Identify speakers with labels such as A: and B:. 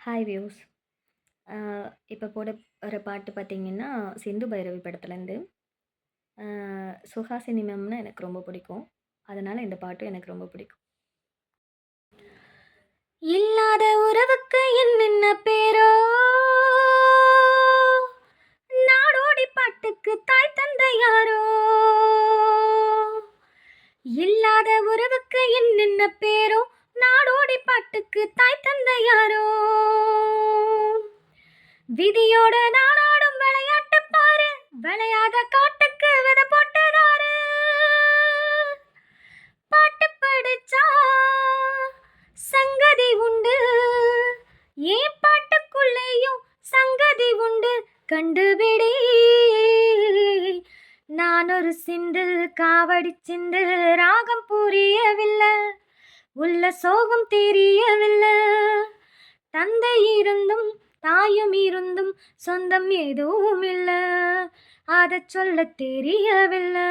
A: Hi views. அ இப்போ போட ஒரு பாட்டு பார்த்தீங்கன்னா, சிந்து பைரவி படத்துலேருந்து. அ சுஹாசினி மேம்னா எனக்கு ரொம்ப பிடிக்கும். அதனால இந்த பாட்டும் எனக்கு ரொம்ப பிடிக்கும். இல்லாத உறவுக்கு என்னென்ன பேரோ, நாடோடி பாட்டுக்கு தாய் தந்தை யாரோ, இல்லாத உறவுக்கு என்னென்ன பேரோ, நாடோடி பாட்டுக்கு தாய் தந்தை யாரோ, விதியோட நானாடும் விளையாட்டு பாரு, விளையாத காட்டுக்கு விதை போட்டதாரு, பாட்டு படிச்சா சங்கதி உண்டு, ஏன் பாட்டுக்குள்ளேயும் சங்கதி உண்டு, கண்டுபிடி. நான் ஒரு சிந்து காவடி சிந்து, ராகம் புரியவில்லை, உள்ள சோகம் தெரியவில்லை, தந்தை இருந்தும் தாயும் இருந்தும் சொந்தம் எதுவும் இல்லை, அதை சொல்ல தெரியவில்லை.